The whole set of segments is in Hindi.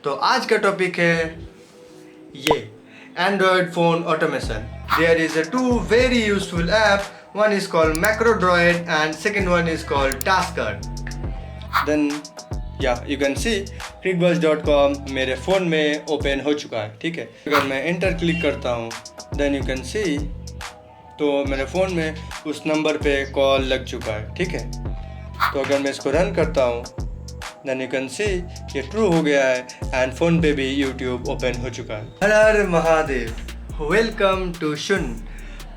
तो आज का टॉपिक है ये Android phone automation. There is two very useful app, one is called MacroDroid and second one is called Tasker. Then you can see Crickbuzz.com मेरे फ़ोन में ओपन हो चुका है। ठीक है, अगर मैं एंटर क्लिक करता हूँ देन यू कैन सी तो मेरे फ़ोन में उस नंबर पे कॉल लग चुका है। ठीक है, तो अगर मैं इसको रन करता हूँ देन यू कैन सी ये ट्रू हो गया है एंड फ़ोन पे भी यूट्यूब ओपन हो चुका है। हर हर महादेव, वेलकम टू शुन।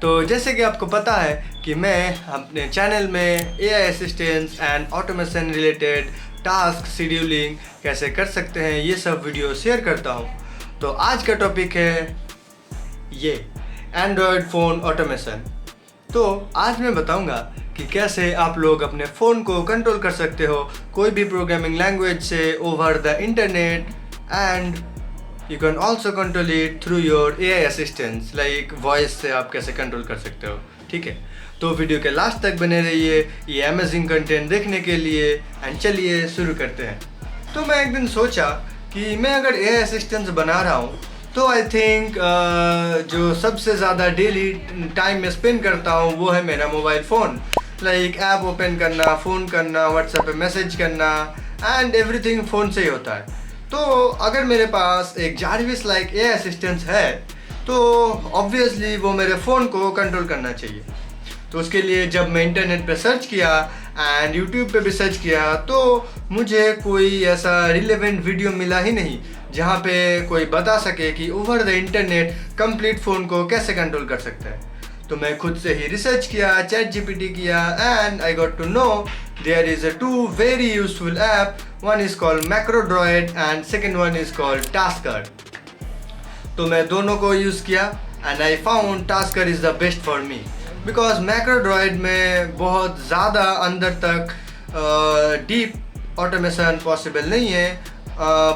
तो जैसे कि आपको पता है कि मैं अपने चैनल में AI assistance and automation related task scheduling कैसे कर सकते हैं ये सब वीडियो शेयर करता हूँ। तो आज का टॉपिक है ये एंड्रॉयड फ़ोन ऑटोमेशन। तो आज मैं बताऊंगा कि कैसे आप लोग अपने फ़ोन को कंट्रोल कर सकते हो कोई भी प्रोग्रामिंग लैंग्वेज से over the internet, and you can also control it through your AI assistance, like voice से आप कैसे कंट्रोल कर सकते हो। ठीक है, तो वीडियो के लास्ट तक बने रहिए ये अमेजिंग कंटेंट देखने के लिए। एंड चलिए शुरू करते हैं। तो मैं एक दिन सोचा कि मैं अगर AI असिस्टेंस बना रहा हूँ तो आई थिंक जो सबसे ज़्यादा डेली टाइम में स्पेंड करता हूँ वो है मेरा mobile phone, like app open करना, फ़ोन करना, व्हाट्सएप पे मैसेज करना एंड एवरीथिंग फ़ोन से ही होता है। तो अगर मेरे पास एक जारविस लाइक AI असिस्टेंस है तो ऑब्वियसली वो मेरे फ़ोन को कंट्रोल करना चाहिए। तो उसके लिए जब मैं इंटरनेट पे सर्च किया एंड यूट्यूब पे भी सर्च किया तो मुझे कोई ऐसा रिलेवेंट वीडियो मिला ही नहीं जहाँ पे कोई बता सके कि over the internet complete phone को कैसे कंट्रोल कर सकता है। तो मैं खुद से ही रिसर्च किया, ChatGPT किया and I got to know there is two very useful app, one is called MacroDroid and second one is called Tasker. तो मैं दोनों को यूज़ किया and I found Tasker is the best for me, because MacroDroid में बहुत ज़्यादा अंदर तक डीप ऑटोमेशन पॉसिबल नहीं है,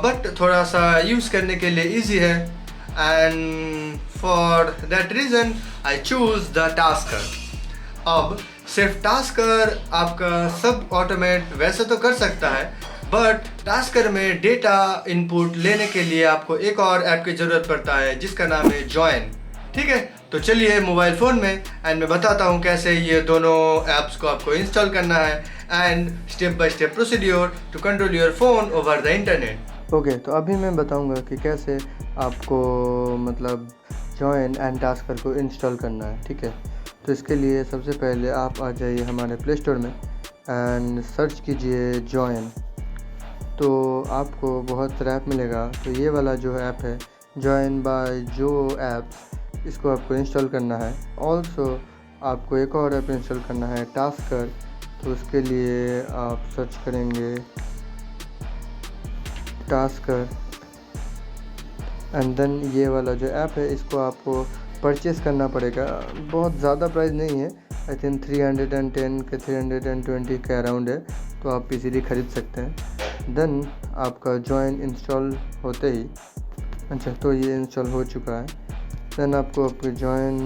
बट थोड़ा सा यूज़ करने के लिए इजी है and for that reason I choose the tasker. अब सिर्फ टास्कर आपका सब ऑटोमेट वैसे तो कर सकता है, बट टास्कर में डेटा इनपुट लेने के लिए आपको एक और ऐप की ज़रूरत पड़ता है जिसका नाम है जॉइन। ठीक है, तो चलिए मोबाइल फ़ोन में एंड मैं बताता हूँ कैसे ये दोनों ऐप्स को आपको इंस्टॉल करना है and step by step procedure to control your phone over the internet. Okay, तो अभी मैं बताऊँगा कि कैसे आपको मतलब जॉइन एंड टास्कर को इंस्टॉल करना है। ठीक है, तो इसके लिए सबसे पहले आप आ जाइए हमारे प्ले स्टोर में एंड सर्च कीजिए जॉइन। तो आपको बहुत सारा ऐप मिलेगा। तो ये वाला जो ऐप है जॉइन बाय जो ऐप, इसको आपको इंस्टॉल करना है। ऑल्सो आपको एक और ऐप इंस्टॉल करना है टास्कर। तो उसके लिए आप सर्च करेंगे टास्कर एंड देन ये वाला जो ऐप है इसको आपको परचेस करना पड़ेगा। बहुत ज़्यादा प्राइस नहीं है, आई थिंक 310 के 320 के अराउंड है, तो आप इजीली ख़रीद सकते हैं। देन आपका जॉइन इंस्टॉल होते ही, अच्छा तो ये इंस्टॉल हो चुका है। देन आपको आपके जॉइन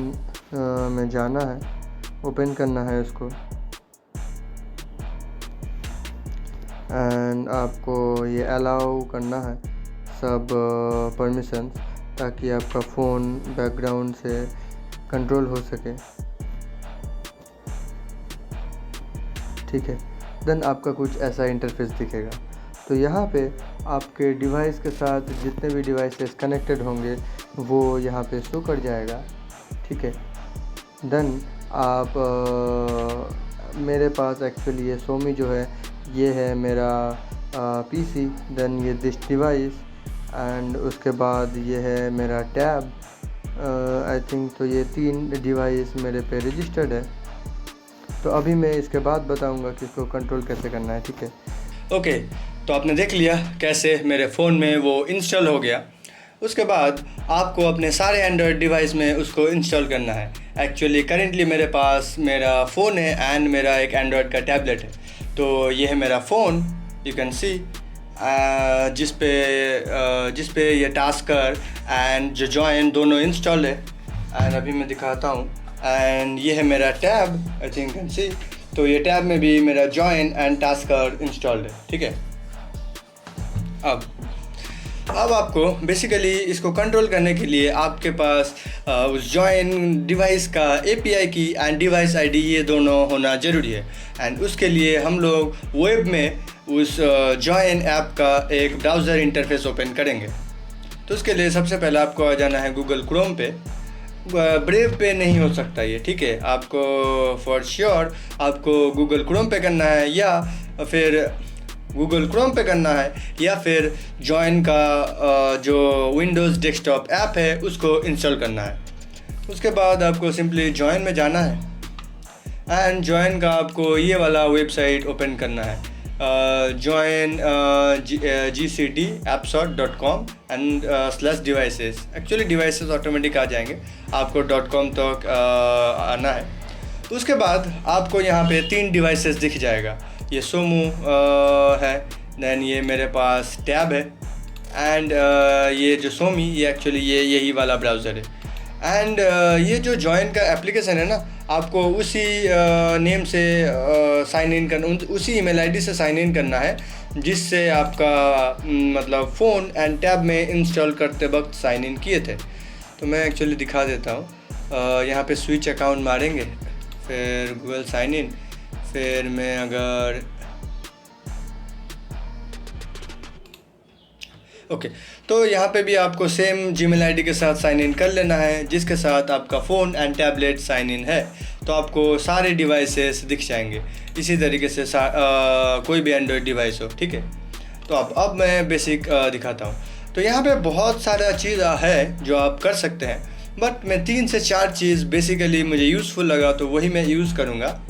में जाना है, ओपन करना है इसको एंड आपको ये अलाउ करना है सब परमिशन, ताकि आपका फ़ोन बैकग्राउंड से कंट्रोल हो सके। ठीक है, देन आपका कुछ ऐसा इंटरफेस दिखेगा। तो यहाँ पे आपके डिवाइस के साथ जितने भी डिवाइसेस कनेक्टेड होंगे वो यहाँ पे शो कर जाएगा। ठीक है, देन आप मेरे पास एक्चुअली ये सोमी जो है ये है मेरा PC, देन ये दिस डिवाइस एंड उसके बाद ये है मेरा टैब। आई थिंक तो ये 3 डिवाइस मेरे पे रजिस्टर्ड है। तो अभी मैं इसके बाद बताऊंगा कि इसको कंट्रोल कैसे करना है। ठीक है, ओके, तो आपने देख लिया कैसे मेरे फ़ोन में वो इंस्टॉल हो गया। उसके बाद आपको अपने सारे एंड्रॉयड डिवाइस में उसको इंस्टॉल करना है। एक्चुअली करेंटली मेरे पास मेरा फ़ोन है एंड मेरा एक एंड्रॉयड का टैबलेट है। तो ये है मेरा फ़ोन, यू कैन सी जिस पे ये टास्कर एंड जो जॉइन दोनों इंस्टॉल है। एंड अभी मैं दिखाता हूँ एंड ये है मेरा tab, I think can see. तो ये टैब में भी मेरा जॉइन एंड टास्कर इंस्टॉल्ड है। ठीक है, अब अब आपको बेसिकली इसको कंट्रोल करने के लिए आपके पास उस जॉइन डिवाइस का API की एंड डिवाइस ID ये दोनों होना ज़रूरी है। एंड उसके लिए हम लोग वेब में उस जॉइन ऐप का एक ब्राउज़र इंटरफेस ओपन करेंगे। तो उसके लिए सबसे पहले आपको आ जाना है गूगल क्रोम पे। ब्रेव पे नहीं हो सकता ये, ठीक है। आपको फॉर श्योर आपको गूगल क्रोम पे करना है, या फिर गूगल क्रोम पे करना है, या फिर जॉइन का जो विंडोज़ डेस्कटॉप ऐप है उसको इंस्टॉल करना है। उसके बाद आपको सिंपली जॉइन में जाना है एंड जॉइन का आपको ये वाला वेबसाइट ओपन करना है, join gcdappsort.com and /devices। Actually devices automatic आ जाएंगे, आपको .com तक आना है। उसके बाद आपको यहाँ पे 3 डिवाइसेस दिख जाएगा। ये सोमू है, देन ये मेरे पास टैब है, एंड ये जो सोमी ये एक्चुअली यही वाला ब्राउज़र है। एंड ये जो जॉइन का एप्लीकेशन है ना, आपको उसी नेम से साइन इन करना, उसी ईमेल आईडी से साइन इन करना है जिससे आपका मतलब फ़ोन एंड टैब में इंस्टॉल करते वक्त साइन इन किए थे। तो मैं एक्चुअली दिखा देता हूँ। यहाँ पे स्विच अकाउंट मारेंगे, फिर गूगल साइन इन, फिर मैं अगर ओके तो यहाँ पे भी आपको सेम जीमेल आईडी के साथ साइन इन कर लेना है जिसके साथ आपका phone and tablet sign in है। तो आपको सारे डिवाइसेस दिख जाएंगे इसी तरीके से, कोई भी एंड्रॉयड डिवाइस हो, ठीक है। तो अब मैं बेसिक दिखाता हूँ। तो यहाँ पे बहुत सारा चीज़ है जो आप कर सकते हैं, बट मैं 3 से 4 चीज़ बेसिकली मुझे यूज़फुल लगा तो वही मैं यूज़ करूँगा।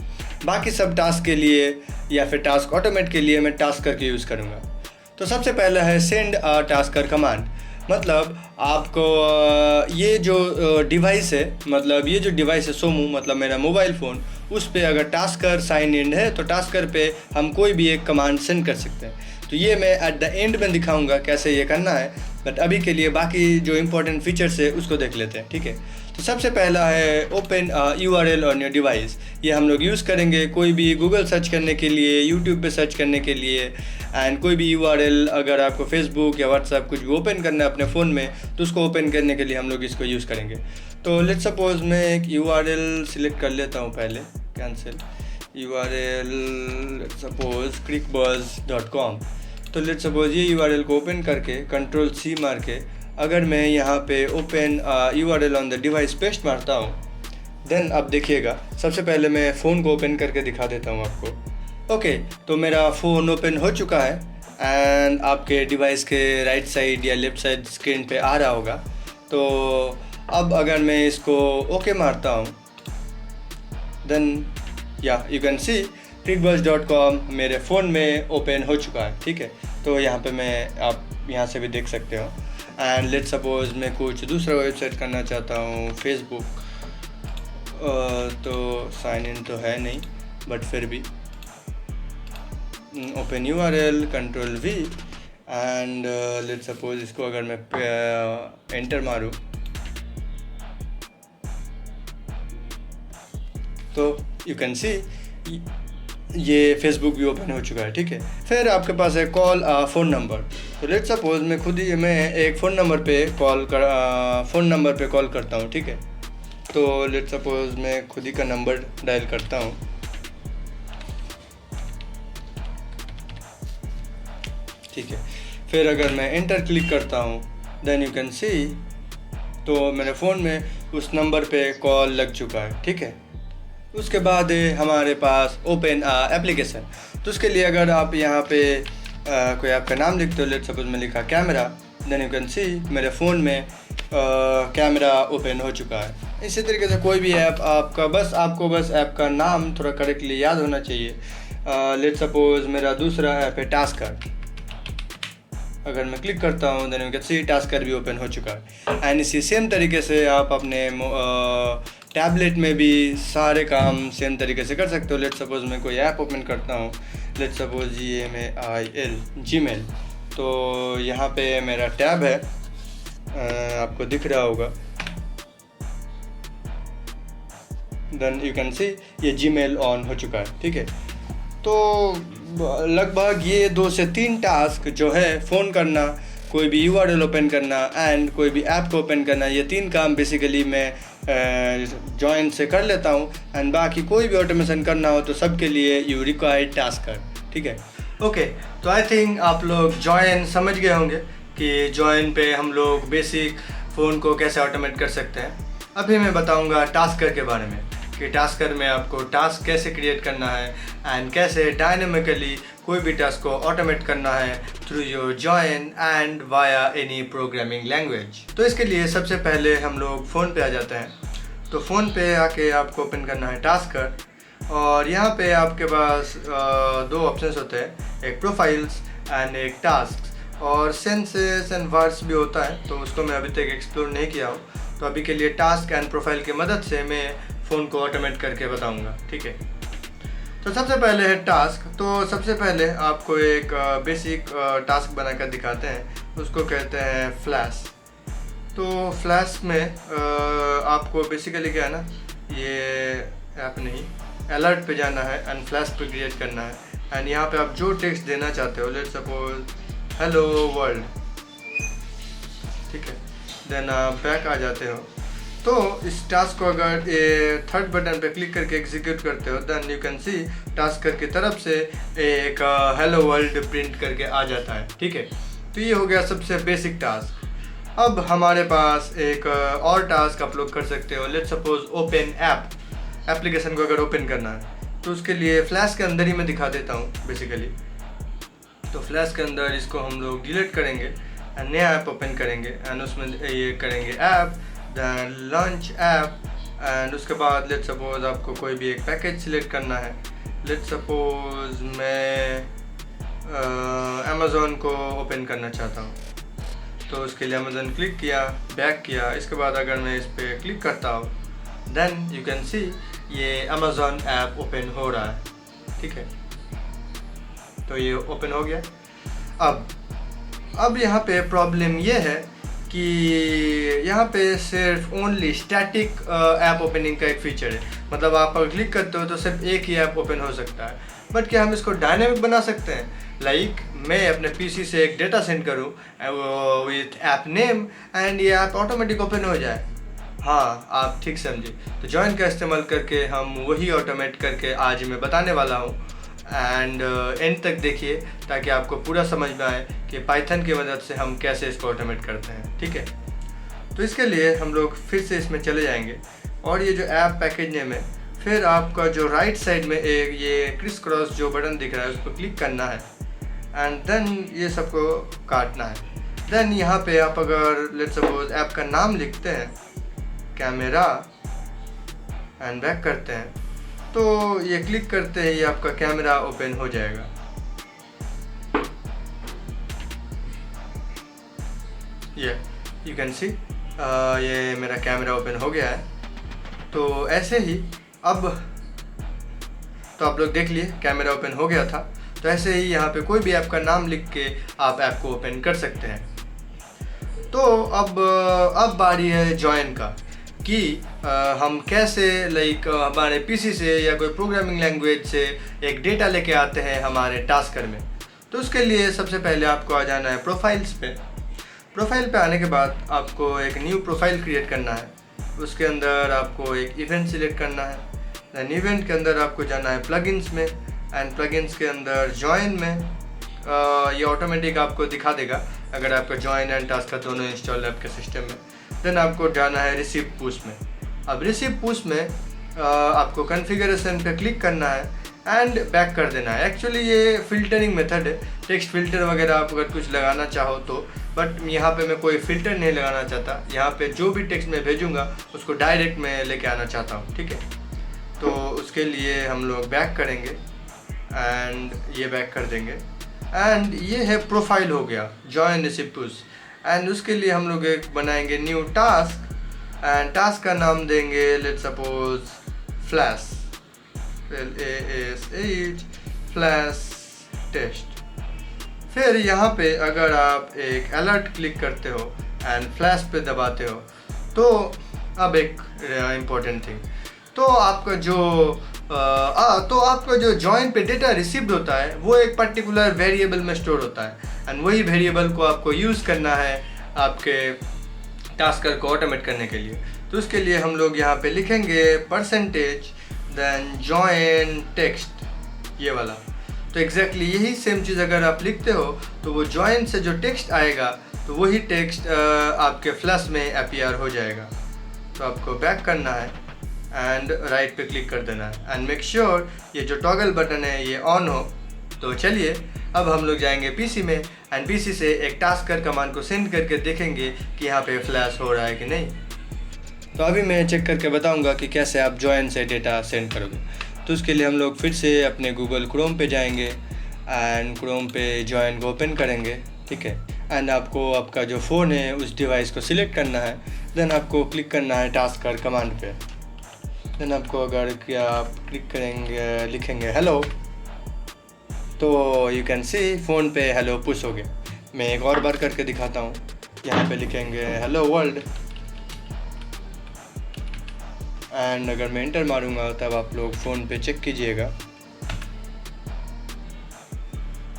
बाकी सब टास्क के लिए या फिर टास्क ऑटोमेट के लिए मैं टास्क करके यूज़ करूँगा। तो सबसे पहला है सेंड अ टास्कर कमांड। मतलब आपको ये जो डिवाइस है, मतलब ये जो डिवाइस है सोमू, मतलब मेरा मोबाइल फ़ोन, उस पे अगर टास्कर साइन इन है तो टास्कर पे हम कोई भी एक कमांड सेंड कर सकते हैं। तो ये मैं एट द एंड में दिखाऊंगा कैसे ये करना है, बट अभी के लिए बाकी जो इंपॉर्टेंट फीचर्स है उसको देख लेते हैं, ठीक है। तो सबसे पहला है open URL on your device. ये हम लोग यूज़ करेंगे कोई भी गूगल सर्च करने के लिए, यूट्यूब पे सर्च करने के लिए, एंड कोई भी URL अगर आपको फेसबुक या व्हाट्सएप कुछ भी ओपन करना है अपने फ़ोन में तो उसको ओपन करने के लिए हम लोग इसको यूज़ करेंगे। तो लेट्स सपोज मैं एक URL सिलेक्ट कर लेता हूँ पहले, cancel URL, let's suppose crickbuzz.com। तो लेट्स सपोज ये URL को ओपन करके Ctrl+C मार के अगर मैं यहाँ पे open URL on the device paste मारता हूँ, देन अब देखिएगा सबसे पहले मैं फ़ोन को ओपन करके दिखा देता हूँ आपको। ओके तो मेरा फ़ोन ओपन हो चुका है एंड आपके डिवाइस के राइट साइड या लेफ़्ट साइड स्क्रीन पे आ रहा होगा। तो अब अगर मैं इसको ओके मारता हूँ, देन या यू कैन सी crickbuzz.com मेरे फ़ोन में ओपन हो चुका है, ठीक है। तो यहाँ पे मैं, आप यहाँ से भी देख सकते हो। एंड लेट्स सपोज मैं कुछ दूसरा वेबसाइट करना चाहता हूँ, फेसबुक, तो साइन इन तो है नहीं, बट फिर भी open URL Ctrl+V and let's suppose इसको अगर मैं एंटर मारूँ तो यू कैन सी ये फेसबुक भी ओपन हो चुका है, ठीक है। फिर आपके पास है कॉल फ़ोन नंबर। तो लेट्स सपोज मैं एक फ़ोन नंबर पे कॉल करता हूँ, ठीक है। तो लेट्स सपोज मैं खुद ही का नंबर डायल करता हूँ, ठीक है। फिर अगर मैं एंटर क्लिक करता हूँ, देन यू कैन सी तो मेरे फ़ोन में उस नंबर पे कॉल लग चुका है, ठीक है। उसके बाद हमारे पास ओपन एप्लीकेशन। तो उसके लिए अगर आप यहाँ पे कोई आपका नाम लिखते हो, लेट्स सपोज मैं लिखा camera, then you can see मेरे फ़ोन में कैमरा ओपन हो चुका है। इसी तरीके से कोई भी ऐप आपको बस ऐप का नाम थोड़ा करेक्टली याद होना चाहिए। लेट्स सपोज मेरा दूसरा ऐप है टास्कर। अगर मैं क्लिक करता हूँ, then you can see Tasker भी ओपन हो चुका है। एंड इसी सेम तरीके से आप अपने टैबलेट में भी सारे काम सेम तरीके से कर सकते हो। लेट्स सपोज मैं कोई ऐप ओपन करता हूँ, लेट्स सपोज GMAIL जीमेल। तो यहाँ पे मेरा टैब है, आपको दिख रहा होगा, देन यू कैन सी ये जीमेल ऑन हो चुका है, ठीक है। तो लगभग ये 2 से 3 टास्क जो है फ़ोन करना, कोई भी URL ओपन करना एंड कोई भी ऐप को ओपन करना, ये 3 काम बेसिकली मैं जॉइन से कर लेता हूँ। एंड बाकी कोई भी ऑटोमेशन करना हो तो सबके लिए यू रिक्वायर टास्कर, ठीक है। ओके, तो आई थिंक आप लोग जॉइन समझ गए होंगे कि जॉइन पे हम लोग बेसिक फ़ोन को कैसे ऑटोमेट कर सकते हैं। अभी मैं बताऊंगा टास्कर के बारे में कि टास्कर में आपको टास्क कैसे क्रिएट करना है एंड कैसे डायनेमिकली कोई भी टास्क को ऑटोमेट करना है through your join and via any programming language. तो इसके लिए सबसे पहले हम लोग फ़ोन पे आ जाते हैं। तो फ़ोन पे आके आपको ओपन करना है टास्कर, और यहाँ पे आपके पास 2 ऑप्शंस होते हैं, एक प्रोफाइल्स एंड एक टास्क, और सेंसेस एंड वर्ड्स भी होता है, तो उसको मैं अभी तक एक्सप्लोर नहीं किया हूँ। तो अभी के लिए टास्क एंड प्रोफाइल की मदद से मैं फ़ोन को ऑटोमेट करके बताऊँगा, ठीक है। तो सबसे पहले है टास्क। तो सबसे पहले आपको एक बेसिक टास्क बनाकर दिखाते हैं, उसको कहते हैं फ्लैश। तो फ्लैश में आपको बेसिकली क्या है ना, ये ऐप नहीं, अलर्ट पे जाना है एंड फ्लैश पे क्रिएट करना है। एंड यहाँ पे आप जो टेक्स्ट देना चाहते हो, लेट्स सपोज हेलो वर्ल्ड, ठीक है, देन आप बैक आ जाते हो। तो इस टास्क को अगर ये थर्ड बटन पे क्लिक करके एग्जीक्यूट करते हो, then you can see Tasker की तरफ से एक हेलो वर्ल्ड प्रिंट करके आ जाता है, ठीक है। तो ये हो गया सबसे बेसिक टास्क। अब हमारे पास एक और टास्क आप लोग कर सकते हो, let's suppose open app, application को अगर ओपन करना है तो उसके लिए फ्लैश के अंदर ही मैं दिखा देता हूँ बेसिकली। तो फ्लैश के अंदर इसको हम लोग डिलीट करेंगे एंड नया ऐप ओपन करेंगे एंड उसमें ये करेंगे app, then launch app, and उसके बाद लेट्स सपोज आपको कोई भी एक पैकेज सिलेक्ट करना है। लेट्स सपोज मैं अमेज़ॉन को ओपन करना चाहता हूँ, तो उसके लिए अमेज़ॉन क्लिक किया, बैक किया, इसके बाद अगर मैं इस पर क्लिक करता हूँ देन यू कैन सी ये अमेज़ॉन ऐप ओपन हो रहा है, ठीक है। तो ये ओपन हो गया। अब यहाँ पे प्रॉब्लम ये है कि यहाँ पे सिर्फ ओनली स्टैटिक ऐप ओपनिंग का एक फीचर है, मतलब आप अगर क्लिक करते हो तो सिर्फ एक ही ऐप ओपन हो सकता है। बट क्या हम इसको डायनेमिक बना सकते हैं, लाइक मैं अपने पीसी से एक डेटा सेंड करूँ विथ ऐप नेम एंड ये ऐप ऑटोमेटिक ओपन हो जाए? हाँ, आप ठीक समझे। तो जॉइन का इस्तेमाल करके हम वही ऑटोमेट करके आज मैं बताने वाला हूँ, एंड एंड तक देखिए ताकि आपको पूरा समझ में आए कि पाइथन की मदद से हम कैसे इसको ऑटोमेट करते हैं, ठीक है। तो इसके लिए हम लोग फिर से इसमें चले जाएंगे, और ये जो ऐप पैकेज नेम है, फिर आपका जो राइट साइड में एक ये क्रिस क्रॉस जो बटन दिख रहा है उस पर क्लिक करना है एंड देन ये सबको काटना है। देन यहाँ पे आप अगर लेट्स सपोज ऐप का नाम लिखते हैं कैमरा एंड बैक करते हैं, तो ये क्लिक करते ही आपका कैमरा ओपन हो जाएगा। ये यू कैन सी ये मेरा कैमरा ओपन हो गया है। तो ऐसे ही अब तो आप लोग देख लिए कैमरा ओपन हो गया था। तो ऐसे ही यहाँ पे कोई भी ऐप का नाम लिख के आप ऐप को ओपन कर सकते हैं। तो अब बारी है जॉइन का कि हम कैसे लाइक हमारे पीसी से या कोई प्रोग्रामिंग लैंग्वेज से एक डेटा लेके आते हैं हमारे टास्कर में। तो उसके लिए सबसे पहले आपको आ जाना है प्रोफाइल्स पे। प्रोफाइल पे आने के बाद आपको एक न्यू प्रोफाइल क्रिएट करना है। उसके अंदर आपको एक इवेंट सिलेक्ट करना है। दैन इवेंट के अंदर आपको जाना है प्लगइन्स में, एंड प्लगइन्स के अंदर जॉइन में ये ऑटोमेटिक आपको दिखा देगा अगर आपका जॉइन एंड टास्कर दोनों इंस्टॉल है आपके सिस्टम में। देन आपको जाना है रिसीव पुश में। अब रिसीव पुश में आपको कॉन्फ़िगरेशन पे क्लिक करना है एंड बैक कर देना है। एक्चुअली ये फ़िल्टरिंग मेथड है, टेक्स्ट फ़िल्टर वगैरह आप अगर कुछ लगाना चाहो तो, बट यहाँ पे मैं कोई फ़िल्टर नहीं लगाना चाहता। यहाँ पे जो भी टेक्स्ट मैं भेजूँगा उसको डायरेक्ट मैं लेके आना चाहता हूँ, ठीक है। तो उसके लिए हम लोग बैक करेंगे एंड ये बैक कर देंगे, एंड ये है प्रोफाइल हो गया जॉइन रिसीव पुश। एंड उसके लिए हम लोग एक बनाएंगे न्यू टास्क, एंड टास्क का नाम देंगे let's suppose flash, FLASH flash test. फिर यहाँ पे अगर आप एक अलर्ट क्लिक करते हो एंड फ्लैश पे दबाते हो तो अब एक इम्पोर्टेंट थिंग, तो आपका जो तो आपका जो जॉइन पे डेटा रिसीव्ड होता है वो एक पर्टिकुलर वेरिएबल में स्टोर होता है, एंड वही वेरिएबल को आपको यूज़ करना है आपके टास्कर को ऑटोमेट करने के लिए। तो उसके लिए हम लोग यहाँ पे लिखेंगे परसेंटेज देन जॉइन टेक्स्ट, ये वाला। तो एग्जैक्टली यही सेम चीज़ अगर आप लिखते हो तो वो जॉइन से जो टेक्स्ट आएगा तो वही टेक्स्ट आपके फ्लैश में अपीयर हो जाएगा। तो आपको बैक करना है एंड राइट पे क्लिक कर देना है एंड मेक श्योर ये जो टॉगल बटन है ये ऑन हो। तो चलिए अब हम लोग जाएंगे पीसी में एंड पीसी से एक टास्कर कमांड को सेंड करके देखेंगे कि यहाँ पे फ्लैश हो रहा है कि नहीं। तो अभी मैं चेक करके बताऊंगा कि कैसे आप जॉइन से डेटा सेंड करोगे। तो उसके लिए हम लोग फिर से अपने गूगल क्रोम पे जाएंगे एंड क्रोम पे जॉइन को ओपन करेंगे, ठीक है। एंड आपको आपका जो फ़ोन है उस डिवाइस को सिलेक्ट करना है, देन आपको क्लिक करना है टास्कर कमांड पे। देन आपको अगर क्या आप क्लिक करेंगे लिखेंगे हेलो, तो यू कैन सी फ़ोन पे हेलो पुश हो गया। मैं एक और बार करके दिखाता हूँ। यहाँ पे लिखेंगे हेलो वर्ल्ड एंड अगर मैं एंटर मारूंगा तब आप लोग फ़ोन पे चेक कीजिएगा।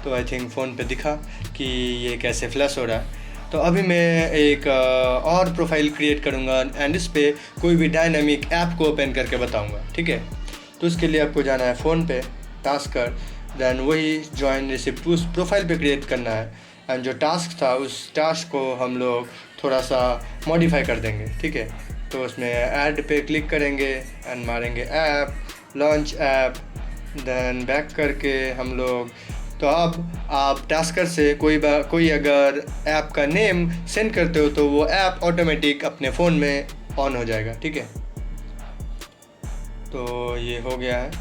तो आई थिंक फ़ोन पे दिखा कि ये कैसे फ्लैश हो रहा है। तो अभी मैं एक और प्रोफाइल क्रिएट करूँगा एंड इस पे कोई भी डायनामिक ऐप को ओपन करके बताऊँगा, ठीक है। तो उसके लिए आपको जाना है फ़ोन पे टास्कर, देन वही जॉइन रिसिप्ट उस प्रोफाइल पे क्रिएट करना है एंड जो टास्क था उस टास्क को हम लोग थोड़ा सा मॉडिफाई कर देंगे, ठीक है। तो उसमें ऐड पे क्लिक करेंगे एंड मारेंगे app, launch app, then back करके हम लोग। तो अब आप टास्कर से कोई अगर ऐप का नेम सेंड करते हो तो वो ऐप ऑटोमेटिक अपने फ़ोन में ऑन हो जाएगा, ठीक है। तो ये हो गया है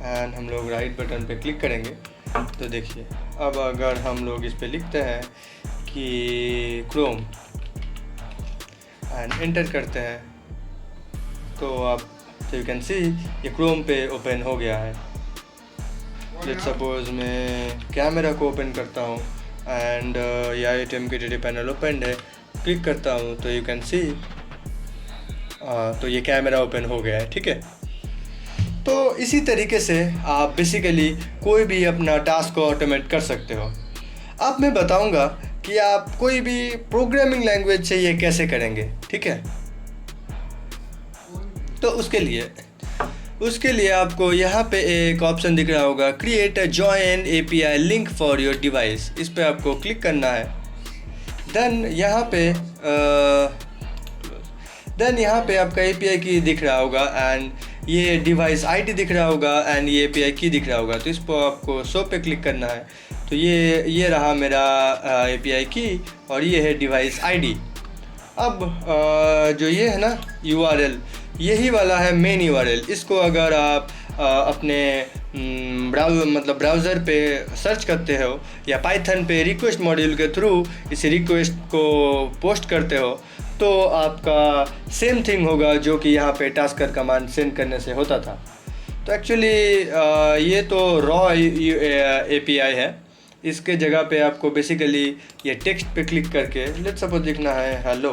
एंड हम लोग राइट बटन पे क्लिक करेंगे। तो देखिए अब अगर हम लोग इस पे लिखते हैं कि क्रोम एंड एंटर करते हैं तो आप तो यू कैन सी ये क्रोम पे ओपन हो गया है। लेट्स सपोज मैं कैमरा को ओपन करता हूँ एंड ये IoT पैनल ओपन है, क्लिक करता हूँ तो यू कैन सी तो ये कैमरा ओपन हो गया है, ठीक है। तो इसी तरीके से आप बेसिकली कोई भी अपना टास्क को ऑटोमेट कर सकते हो। अब मैं बताऊंगा कि आप कोई भी प्रोग्रामिंग लैंग्वेज से ये कैसे करेंगे, ठीक है। तो उसके लिए आपको यहाँ पे एक ऑप्शन दिख रहा होगा create a join API link for your device. इस पे आपको क्लिक करना है। देन यहाँ पे आपका API की दिख रहा होगा एंड ये डिवाइस ID दिख रहा होगा एंड ये API की दिख रहा होगा। तो इस पर आपको शो पे क्लिक करना है। तो ये रहा मेरा API की और ये है डिवाइस ID। अब जो ये है ना URL, यही वाला है मेन URL। इसको अगर आप अपने ब्राउज़र पे सर्च करते हो या पाइथन पे रिक्वेस्ट मॉड्यूल के थ्रू इस रिक्वेस्ट को पोस्ट करते हो तो आपका सेम थिंग होगा जो कि यहाँ पे टास्कर कमांड सेंड करने से होता था। तो एक्चुअली ये तो रॉ API है। इसके जगह पे आपको बेसिकली ये टेक्स्ट पे क्लिक करके लेट्स सपोज लिखना है हेलो।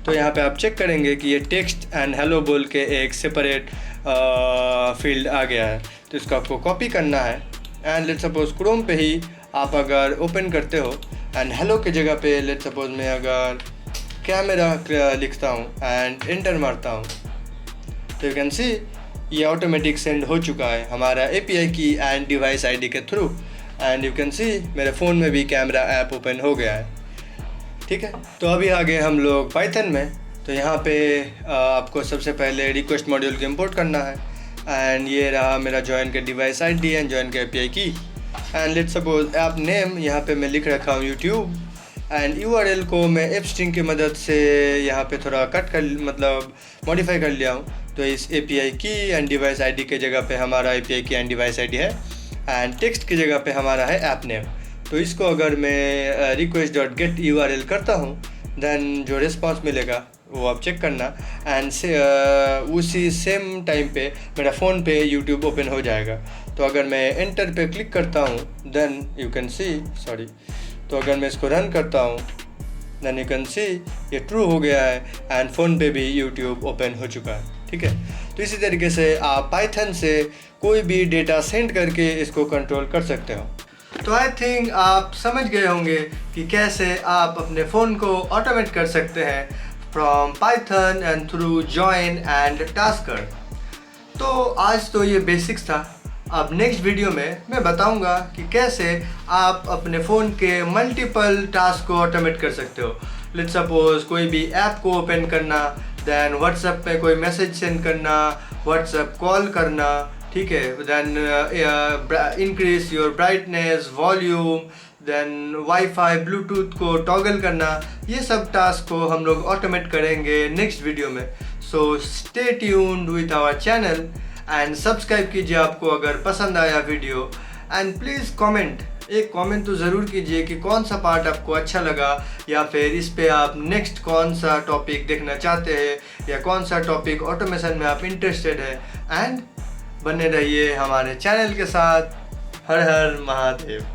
तो यहाँ पे आप चेक करेंगे कि ये टेक्स्ट एंड हेलो बोल के एक सेपरेट फील्ड आ गया है। तो इसको आपको कॉपी करना है एंड लेट्स सपोज क्रोम पे ही आप अगर ओपन करते हो एंड हेलो के जगह पे लेट्स सपोज मैं अगर कैमरा लिखता हूँ एंड एंटर मारता हूँ तो यू कैन सी ये ऑटोमेटिक सेंड हो चुका है हमारा API की एंड डिवाइस ID के through. And you can see मेरे फ़ोन में भी कैमरा ऐप ओपन हो गया है, ठीक है। तो अभी आगे हम लोग पाइथन में। तो यहाँ पे आपको सबसे पहले रिक्वेस्ट मॉड्यूल को इंपोर्ट करना है एंड ये रहा मेरा जॉइन के डिवाइस ID एंड जॉइन के API की and let's suppose app name यहाँ पे मैं लिख रखा हूँ यूट्यूब एंड URL को मैं एप स्ट्रिंग की मदद से यहाँ पे थोड़ा कट कर मॉडिफाई कर लिया हूँ। तो इस API की एंड डिवाइस ID के जगह पे हमारा API की एंड डिवाइस ID है एंड टेक्स्ट की जगह पे हमारा है ऐप नेम। तो इसको अगर मैं request.get URL करता हूँ देन जो रिस्पॉन्स मिलेगा वो आप चेक करना एंड उसी सेम टाइम पे मेरा फ़ोन पे YouTube ओपन हो जाएगा। तो अगर मैं एंटर पे क्लिक करता हूँ देन यू कैन सी तो अगर मैं इसको रन करता हूँ देन यू कैन सी ये ट्रू हो गया है एंड फ़ोन पे भी YouTube ओपन हो चुका है, ठीक है। तो इसी तरीके से आप पाइथन से कोई भी डेटा सेंड करके इसको कंट्रोल कर सकते हो। तो आई थिंक आप समझ गए होंगे कि कैसे आप अपने फ़ोन को ऑटोमेट कर सकते हैं from Python and through join and tasker. तो आज तो ये बेसिक्स था। अब नेक्स्ट वीडियो में मैं बताऊंगा कि कैसे आप अपने फ़ोन के मल्टीपल टास्क को ऑटोमेट कर सकते हो। लेट्स सपोज कोई भी ऐप को ओपन करना, देन व्हाट्सएप पे कोई मैसेज सेंड करना, व्हाट्सएप कॉल करना, ठीक है, then increase your brightness, volume, then WiFi, Bluetooth को टॉगल करना, ये सब टास्क को हम लोग ऑटोमेट करेंगे नेक्स्ट वीडियो में। So stay tuned with our channel and subscribe कीजिए आपको अगर पसंद आया वीडियो। एंड प्लीज़ कमेंट, एक कमेंट तो ज़रूर कीजिए कि कौन सा पार्ट आपको अच्छा लगा, या फिर इस पे आप नेक्स्ट कौन सा टॉपिक देखना चाहते हैं, या कौन सा टॉपिक ऑटोमेशन में आप इंटरेस्टेड है। एंड बने रहिए हमारे चैनल के साथ। हर हर महादेव।